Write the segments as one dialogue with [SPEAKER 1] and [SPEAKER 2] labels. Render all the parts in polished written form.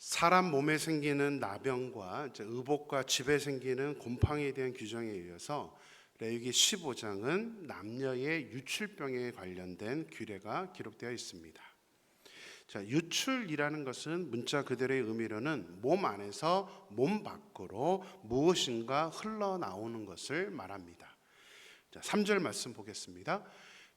[SPEAKER 1] 사람 몸에 생기는 나병과 의복과 집에 생기는 곰팡이에 대한 규정에 의해서 레위기 15장은 남녀의 유출병에 관련된 규례가 기록되어 있습니다. 자, 유출이라는 것은 문자 그대로의 의미로는 몸 안에서 몸 밖으로 무엇인가 흘러나오는 것을 말합니다. 자, 3절 말씀 보겠습니다.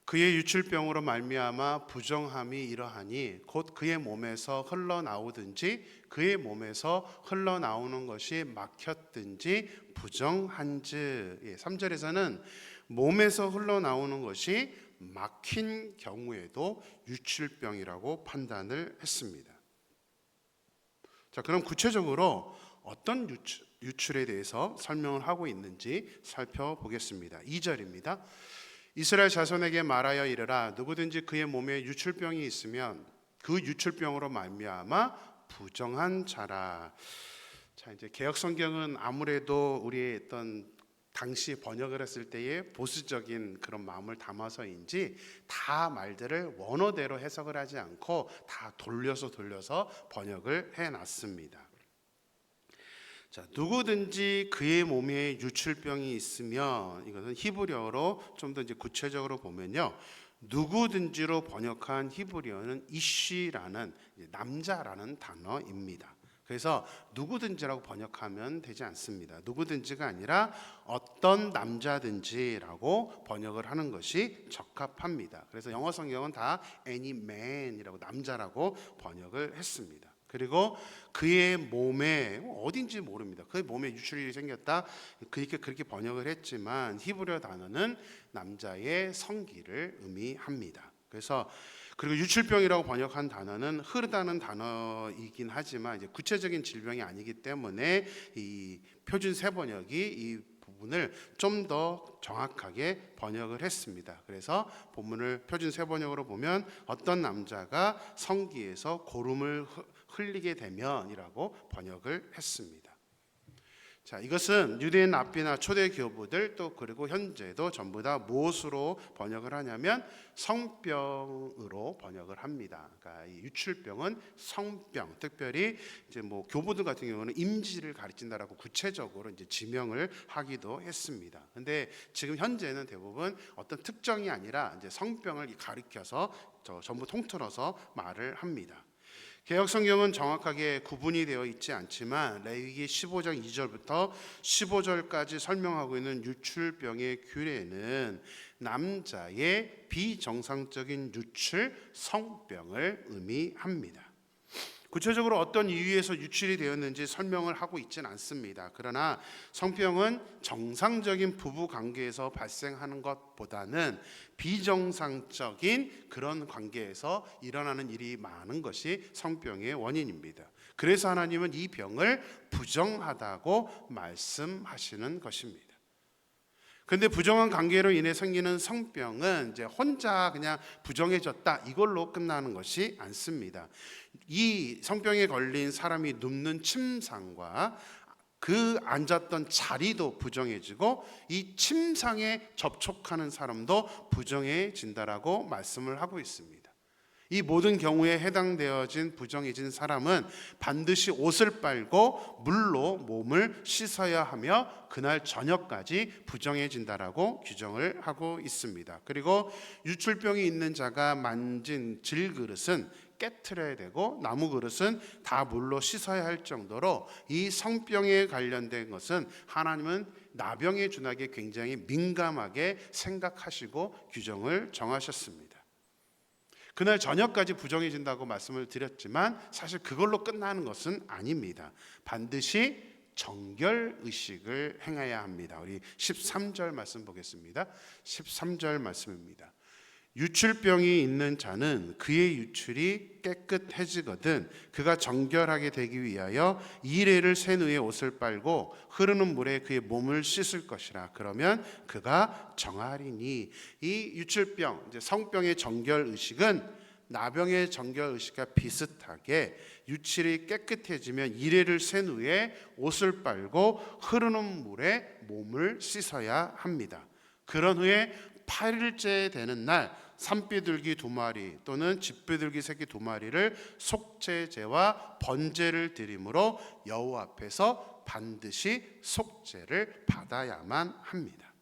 [SPEAKER 1] 그의 유출병으로 말미암아 부정함이 이러하니 곧 그의 몸에서 흘러나오든지 그의 몸에서 흘러나오는 것이 막혔든지 부정한즉. 3절에서는 몸에서 흘러나오는 것이 막힌 경우에도 유출병이라고 판단을 했습니다. 자, 그럼 구체적으로 어떤 유출에 대해서 설명을 하고 있는지 살펴보겠습니다. 2절입니다. 이스라엘 자손에게 말하여 이르라. 누구든지 그의 몸에 유출병이 있으면 그 유출병으로 말미암아 부정한 자라. 자, 이제 개역 성경은 아무래도 우리의 어떤 당시 번역을 했을 때의 보수적인 그런 마음을 담아서인지 다 말들을 원어대로 해석을 하지 않고 다 돌려서 번역을 해놨습니다. 자, 누구든지 그의 몸에 유출병이 있으면, 이것은 히브리어로 좀 더 이제 구체적으로 보면요, 누구든지로 번역한 히브리어는 이쉬라는 남자라는 단어입니다. 그래서 누구든지라고 번역하면 되지 않습니다. 누구든지가 아니라 어떤 남자든지라고 번역을 하는 것이 적합합니다. 그래서 영어 성경은 다 any man이라고 남자라고 번역을 했습니다. 그리고 그의 몸에 어딘지 모릅니다. 그의 몸에 유출이 생겼다 그렇게 번역을 했지만 히브리어 단어는 남자의 성기를 의미합니다. 그래서 그리고 유출병이라고 번역한 단어는 흐르다는 단어이긴 하지만 이제 구체적인 질병이 아니기 때문에 이 표준 세번역이 이 부분을 좀 더 정확하게 번역을 했습니다. 그래서 본문을 표준 세번역으로 보면 어떤 남자가 성기에서 고름을 흘리게 되면이라고 번역을 했습니다. 자, 이것은 유대인 랍비나 초대 교부들 또 그리고 현재도 전부 다 무엇으로 번역을 하냐면 성병으로 번역을 합니다. 그러니까 이 유출병은 성병, 특별히 이제 뭐 교부들 같은 경우는 임지를 가리킨다라고 구체적으로 이제 지명을 하기도 했습니다. 근데 지금 현재는 대부분 어떤 특정이 아니라 이제 성병을 가리켜서 전부 통틀어서 말을 합니다. 개역 성경은 정확하게 구분이 되어 있지 않지만 레위기 15장 2절부터 15절까지 설명하고 있는 유출병의 규례는 남자의 비정상적인 유출, 성병을 의미합니다. 구체적으로 어떤 이유에서 유출이 되었는지 설명을 하고 있지는 않습니다. 그러나 성병은 정상적인 부부 관계에서 발생하는 것보다는 비정상적인 그런 관계에서 일어나는 일이 많은 것이 성병의 원인입니다. 그래서 하나님은 이 병을 부정하다고 말씀하시는 것입니다. 그런데 부정한 관계로 인해 생기는 성병은 이제 혼자 그냥 부정해졌다 이걸로 끝나는 것이 않습니다. 이 성병에 걸린 사람이 눕는 침상과 그 앉았던 자리도 부정해지고 이 침상에 접촉하는 사람도 부정해진다라고 말씀을 하고 있습니다. 이 모든 경우에 해당되어진 부정해진 사람은 반드시 옷을 빨고 물로 몸을 씻어야 하며 그날 저녁까지 부정해진다라고 규정을 하고 있습니다. 그리고 유출병이 있는 자가 만진 질그릇은 깨트려야 되고 나무 그릇은 다 물로 씻어야 할 정도로 이 성병에 관련된 것은 하나님은 나병의 준하게 굉장히 민감하게 생각하시고 규정을 정하셨습니다. 그날 저녁까지 부정해진다고 말씀을 드렸지만 사실 그걸로 끝나는 것은 아닙니다. 반드시 정결의식을 행해야 합니다. 우리 13절 말씀 보겠습니다. 13절 말씀입니다. 유출병이 있는 자는 그의 유출이 깨끗해지거든 그가 정결하게 되기 위하여 이레를 센 후에 옷을 빨고 흐르는 물에 그의 몸을 씻을 것이라. 그러면 그가 정하리니. 이 유출병, 이제 성병의 정결의식은 나병의 정결의식과 비슷하게 유출이 깨끗해지면 이레를 센 후에 옷을 빨고 흐르는 물에 몸을 씻어야 합니다. 그런 후에 8일째 되는 날 산비둘기 2마리 또는 집비둘기 새끼 2마리를 속죄제와 번제를 드림으로 여호와 앞에서 반드시 속죄를 받아야만 합니다.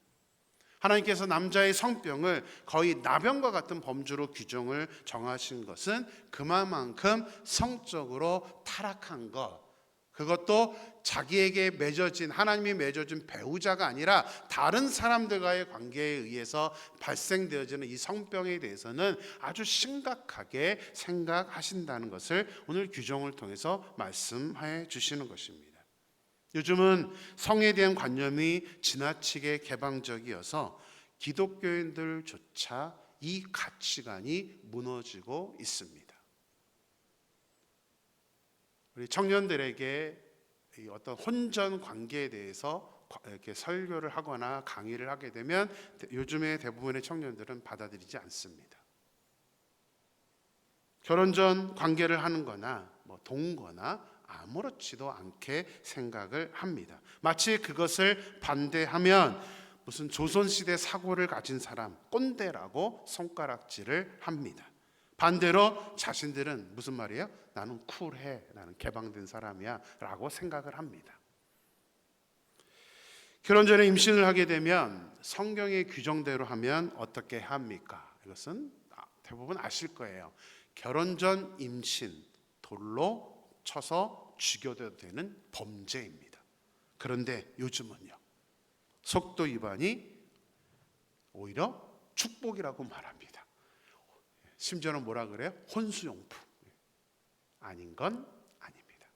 [SPEAKER 1] 하나님께서 남자의 성병을 거의 나병과 같은 범주로 규정을 정하신 것은 그만큼 성적으로 타락한 것, 그것도 자기에게 맺어진, 하나님이 맺어준 배우자가 아니라 다른 사람들과의 관계에 의해서 발생되어지는 이 성병에 대해서는 아주 심각하게 생각하신다는 것을 오늘 규정을 통해서 말씀해 주시는 것입니다. 요즘은 성에 대한 관념이 지나치게 개방적이어서 기독교인들조차 이 가치관이 무너지고 있습니다. 우리 청년들에게 이 어떤 혼전 관계에 대해서 이렇게 설교를 하거나 강의를 하게 되면 요즘의 대부분의 청년들은 받아들이지 않습니다. 결혼 전 관계를 하는 거나 동거나 아무렇지도 않게 생각을 합니다. 마치 그것을 반대하면 무슨 조선시대 사고를 가진 사람, 꼰대라고 손가락질을 합니다. 반대로 자신들은 무슨 말이에요? 나는 쿨해, 나는 개방된 사람이야 라고 생각을 합니다. 결혼 전에 임신을 하게 되면 성경의 규정대로 하면 어떻게 합니까? 이것은 대부분 아실 거예요. 결혼 전 임신, 돌로 쳐서 죽여도 되는 범죄입니다. 그런데 요즘은요, 속도 위반이 오히려 축복이라고 말합니다. 심지어는 뭐라 그래요? 혼수용품. 아닌 건 아닙니다.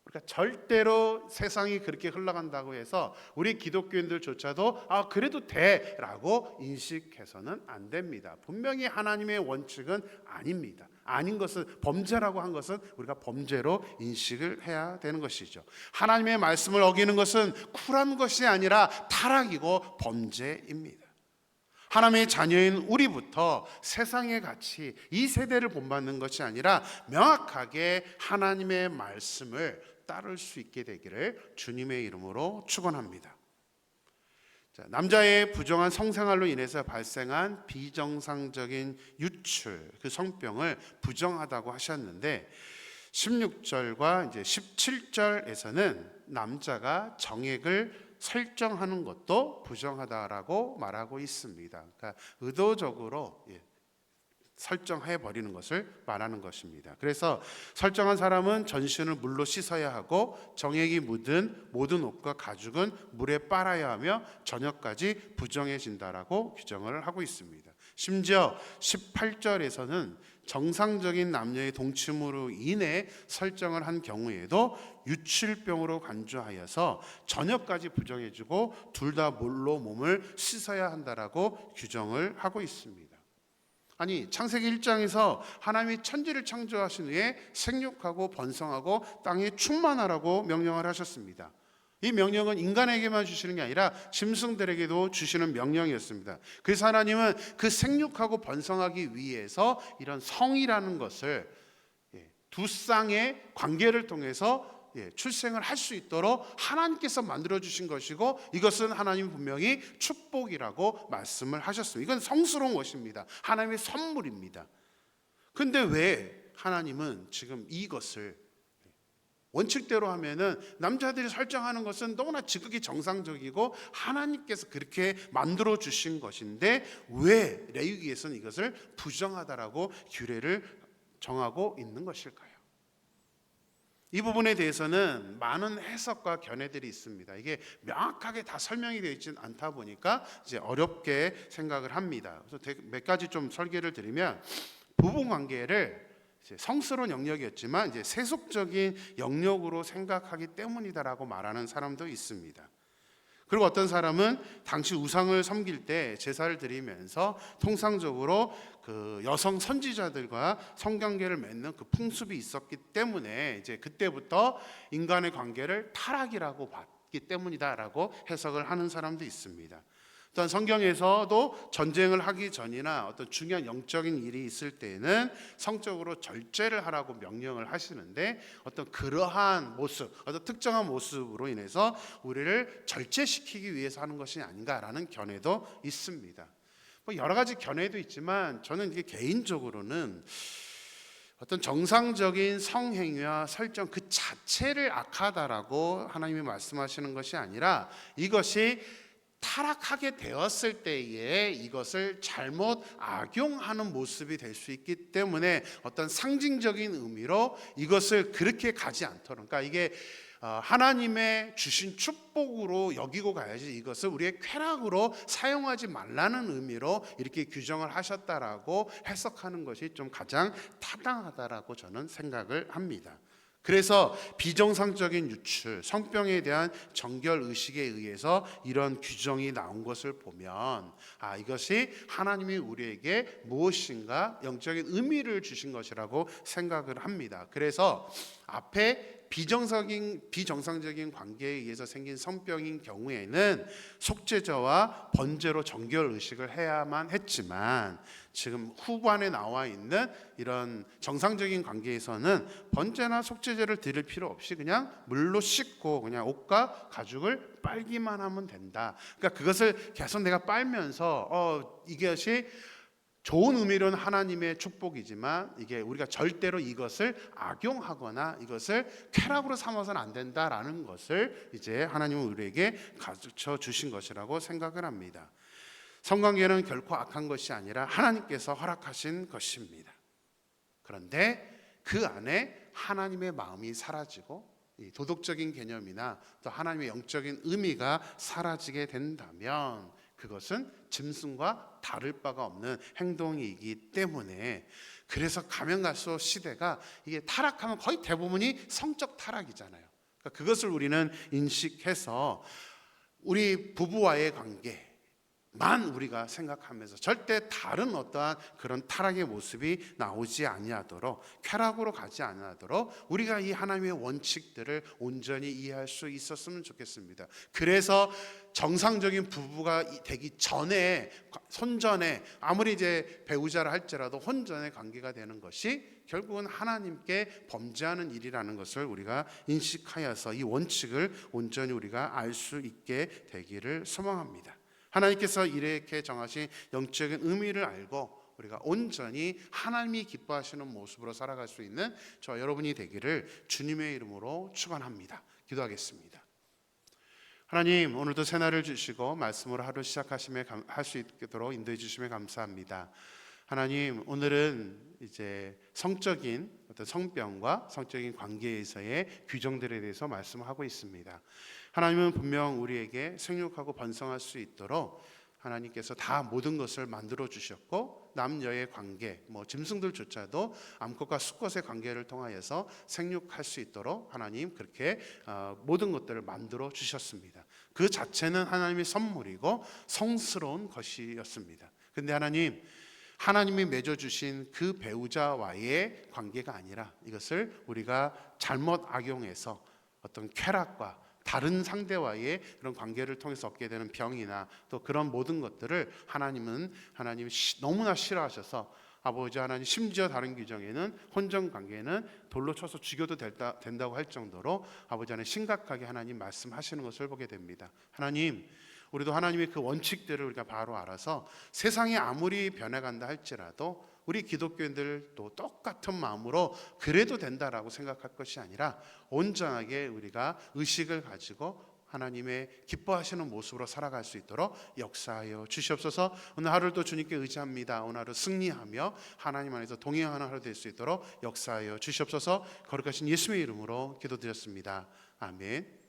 [SPEAKER 1] 그러니까 절대로 세상이 그렇게 흘러간다고 해서 우리 기독교인들조차도 그래도 돼라고 인식해서는 안 됩니다. 분명히 하나님의 원칙은 아닙니다. 아닌 것은, 범죄라고 한 것은 우리가 범죄로 인식을 해야 되는 것이죠. 하나님의 말씀을 어기는 것은 쿨한 것이 아니라 타락이고 범죄입니다. 하나님의 자녀인 우리부터 세상의 가치, 이 세대를 본받는 것이 아니라 명확하게 하나님의 말씀을 따를 수 있게 되기를 주님의 이름으로 축원합니다. 남자의 부정한 성생활로 인해서 발생한 비정상적인 유출, 그 성병을 부정하다고 하셨는데 16절과 이제 17절에서는 남자가 정액을 설정하는 것도 부정하다라고 말하고 있습니다. 그러니까 의도적으로 설정해 버리는 것을 말하는 것입니다. 그래서 설정한 사람은 전신을 물로 씻어야 하고 정액이 묻은 모든 옷과 가죽은 물에 빨아야 하며 저녁까지 부정해진다라고 규정을 하고 있습니다. 심지어 18절에서는 정상적인 남녀의 동침으로 인해 설정을 한 경우에도 유출병으로 간주하여서 저녁까지 부정해지고 둘 다 물로 몸을 씻어야 한다라고 규정을 하고 있습니다. 아니, 창세기 1장에서 하나님이 천지를 창조하신 후에 생육하고 번성하고 땅에 충만하라고 명령을 하셨습니다. 이 명령은 인간에게만 주시는 게 아니라 짐승들에게도 주시는 명령이었습니다. 그래서 하나님은 그 생육하고 번성하기 위해서 이런 성이라는 것을 두 쌍의 관계를 통해서 출생을 할 수 있도록 하나님께서 만들어 주신 것이고, 이것은 하나님 분명히 축복이라고 말씀을 하셨습니다. 이건 성스러운 것입니다. 하나님의 선물입니다. 근데 왜 하나님은 지금 이것을 원칙대로 하면은 남자들이 설정하는 것은 너무나 지극히 정상적이고 하나님께서 그렇게 만들어 주신 것인데 왜 레위기에서는 이것을 부정하다라고 규례를 정하고 있는 것일까요? 이 부분에 대해서는 많은 해석과 견해들이 있습니다. 이게 명확하게 다 설명이 되어 있지 않다 보니까 이제 어렵게 생각을 합니다. 그래서 몇 가지 좀 설계를 드리면, 부부 관계를 성스러운 영역이었지만 이제 세속적인 영역으로 생각하기 때문이다라고 말하는 사람도 있습니다. 그리고 어떤 사람은 당시 우상을 섬길 때 제사를 드리면서 통상적으로 그 여성 선지자들과 성관계를 맺는 그 풍습이 있었기 때문에 이제 그때부터 인간의 관계를 타락이라고 봤기 때문이다라고 해석을 하는 사람도 있습니다. 또한 성경에서도 전쟁을 하기 전이나 어떤 중요한 영적인 일이 있을 때에는 성적으로 절제를 하라고 명령을 하시는데, 어떤 그러한 모습, 어떤 특정한 모습으로 인해서 우리를 절제시키기 위해서 하는 것이 아닌가라는 견해도 있습니다. 뭐 여러 가지 견해도 있지만 저는 이게 개인적으로는 어떤 정상적인 성행위와 설정 그 자체를 악하다라고 하나님이 말씀하시는 것이 아니라 이것이 타락하게 되었을 때에 이것을 잘못 악용하는 모습이 될 수 있기 때문에 어떤 상징적인 의미로 이것을 그렇게 가지 않도록, 그러니까 이게 하나님의 주신 축복으로 여기고 가야지 이것을 우리의 쾌락으로 사용하지 말라는 의미로 이렇게 규정을 하셨다라고 해석하는 것이 좀 가장 타당하다라고 저는 생각을 합니다. 그래서 비정상적인 유출, 성병에 대한 정결 의식에 의해서 이런 규정이 나온 것을 보면 이것이 하나님이 우리에게 무엇인가 영적인 의미를 주신 것이라고 생각을 합니다. 그래서 앞에 비정상적인 관계에 의해서 생긴 성병인 경우에는 속죄제와 번제로 정결 의식을 해야만 했지만 지금 후반에 나와 있는 이런 정상적인 관계에서는 번제나 속죄제를 드릴 필요 없이 그냥 물로 씻고 그냥 옷과 가죽을 빨기만 하면 된다. 그러니까 그것을 계속 내가 빨면서 이것이 좋은 의미로는 하나님의 축복이지만 이게 우리가 절대로 이것을 악용하거나 이것을 쾌락으로 삼아서는 안 된다라는 것을 이제 하나님은 우리에게 가르쳐 주신 것이라고 생각을 합니다. 성관계는 결코 악한 것이 아니라 하나님께서 허락하신 것입니다. 그런데 그 안에 하나님의 마음이 사라지고 도덕적인 개념이나 또 하나님의 영적인 의미가 사라지게 된다면 그것은 짐승과 다를 바가 없는 행동이기 때문에, 그래서 가면 갈수록 시대가 이게 타락하면 거의 대부분이 성적 타락이잖아요. 그러니까 그것을 우리는 인식해서 우리 부부와의 관계만 우리가 생각하면서 절대 다른 어떠한 그런 타락의 모습이 나오지 아니하도록, 쾌락으로 가지 아니하도록 우리가 이 하나님의 원칙들을 온전히 이해할 수 있었으면 좋겠습니다. 그래서 정상적인 부부가 되기 전에, 혼전에, 아무리 이제 배우자라 할지라도 혼전의 관계가 되는 것이 결국은 하나님께 범죄하는 일이라는 것을 우리가 인식하여서 이 원칙을 온전히 우리가 알 수 있게 되기를 소망합니다. 하나님께서 이렇게 정하신 영적인 의미를 알고 우리가 온전히 하나님이 기뻐하시는 모습으로 살아갈 수 있는 저 여러분이 되기를 주님의 이름으로 축원합니다. 기도하겠습니다. 하나님, 오늘도 새날을 주시고 말씀으로 하루 시작하심에 할 수 있도록 인도해 주심에 감사합니다. 하나님, 오늘은 이제 성적인 어떤 성병과 성적인 관계에서의 규정들에 대해서 말씀하고 있습니다. 하나님은 분명 우리에게 생육하고 번성할 수 있도록 하나님께서 다 모든 것을 만들어 주셨고, 남녀의 관계, 짐승들조차도 암컷과 수컷의 관계를 통하여서 생육할 수 있도록 하나님 그렇게 모든 것들을 만들어 주셨습니다. 그 자체는 하나님의 선물이고 성스러운 것이었습니다. 근데 하나님이 맺어주신 그 배우자와의 관계가 아니라 이것을 우리가 잘못 악용해서 어떤 쾌락과 다른 상대와의 그런 관계를 통해서 얻게 되는 병이나 또 그런 모든 것들을 하나님이 너무나 싫어하셔서 아버지 하나님, 심지어 다른 규정에는 혼전 관계는 돌로 쳐서 죽여도 된다고 할 정도로 아버지 하나님 심각하게 하나님 말씀하시는 것을 보게 됩니다. 하나님, 우리도 하나님의 그 원칙들을 우리가 바로 알아서 세상이 아무리 변해간다 할지라도 우리 기독교인들도 똑같은 마음으로 그래도 된다라고 생각할 것이 아니라 온전하게 우리가 의식을 가지고 하나님의 기뻐하시는 모습으로 살아갈 수 있도록 역사하여 주시옵소서. 오늘 하루도 주님께 의지합니다. 오늘 하루 승리하며 하나님 안에서 동행하는 하루 될 수 있도록 역사하여 주시옵소서. 거룩하신 예수의 이름으로 기도드렸습니다. 아멘.